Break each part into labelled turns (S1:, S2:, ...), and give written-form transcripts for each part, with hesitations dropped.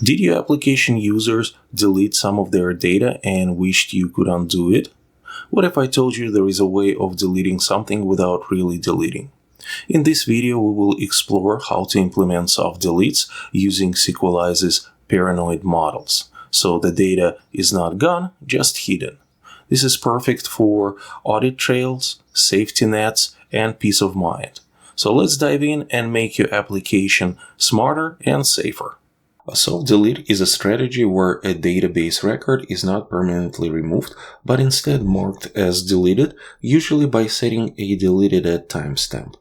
S1: Did your application users delete some of their data and wished you could undo it? What if I told you there is a way of deleting something without really deleting? In this video, we will explore how to implement soft deletes using Sequelize's paranoid models, so the data is not gone, just hidden. This is perfect for audit trails, safety nets, and peace of mind. So let's dive in and make your application smarter and safer. A soft delete is a strategy where a database record is not permanently removed, but instead marked as deleted, usually by setting a deleted at timestamp.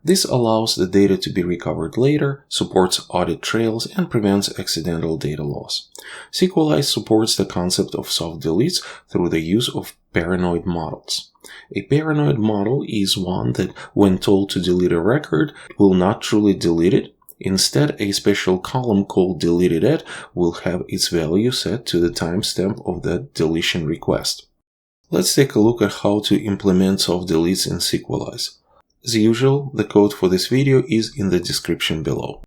S1: This allows the data to be recovered later, supports audit trails, and prevents accidental data loss. Sequelize supports the concept of soft deletes through the use of paranoid models. A paranoid model is one that, when told to delete a record, will not truly delete it. Instead, a special column called deleted at will have its value set to the timestamp of that deletion request. Let's take a look at how to implement soft deletes in Sequelize. As usual, the code for this video is in the description below.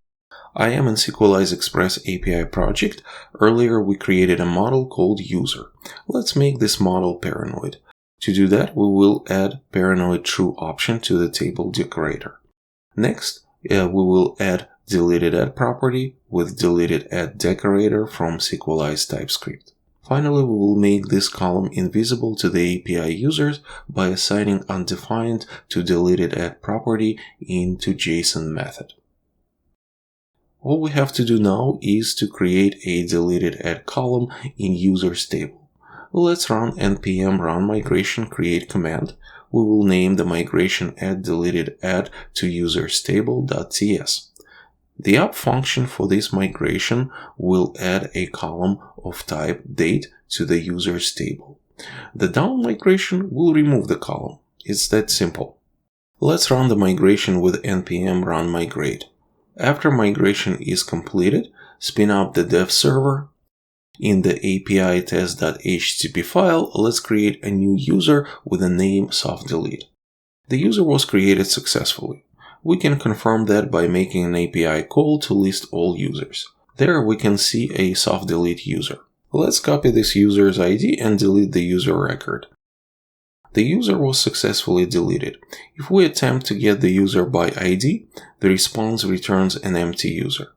S1: I am in Sequelize Express API project. Earlier, we created a model called user. Let's make this model paranoid. To do that, we will add paranoid true option to the table decorator. Next, we will add deleted at property with deleted at decorator from Sequelize TypeScript. Finally, we will make this column invisible to the API users by assigning undefined to deleted at property into JSON method. All we have to do now is to create a deleted at column in users table. Let's run npm run migration create command. We will name the migration add deleted at to users table.ts. The up function for this migration will add a column of type date to the users table. The down migration will remove the column. It's that simple. Let's run the migration with npm run migrate. After migration is completed, spin up the dev server. In the API test.html file, let's create a new user with the name soft delete. The user was created successfully. We can confirm that by making an API call to list all users. There we can see a soft delete user. Let's copy this user's ID and delete the user record. The user was successfully deleted. If we attempt to get the user by ID, the response returns an empty user.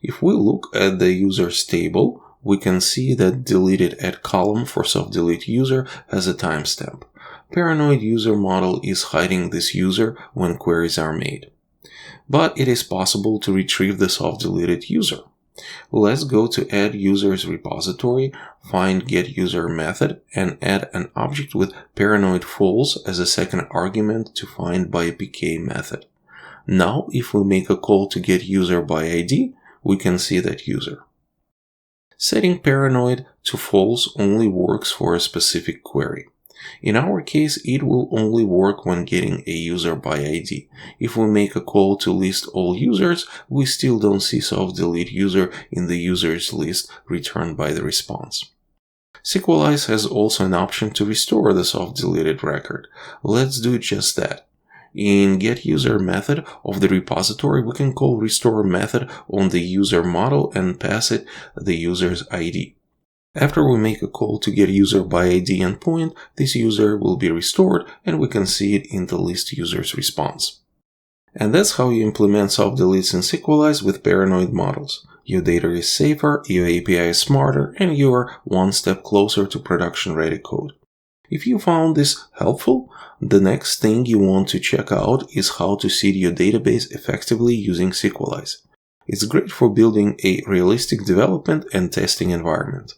S1: If we look at the users table, we can see that deleted at column for soft delete user has a timestamp. Paranoid user model is hiding this user when queries are made. But it is possible to retrieve the soft deleted user. Let's go to add users repository, find get user method, and add an object with paranoid false as a second argument to find by pk method. Now, if we make a call to get user by ID, we can see that user. Setting paranoid to false only works for a specific query. In our case, it will only work when getting a user by ID. If we make a call to list all users, we still don't see soft delete user in the users list returned by the response. Sequelize has also an option to restore the soft deleted record. Let's do just that. In getUser method of the repository, we can call restore method on the user model and pass it the user's ID. After we make a call to get user by ID endpoint, this user will be restored and we can see it in the list user's response. And that's how you implement soft deletes in Sequelize with paranoid models. Your data is safer, your API is smarter, and you are one step closer to production-ready code. If you found this helpful, the next thing you want to check out is how to seed your database effectively using Sequelize. It's great for building a realistic development and testing environment.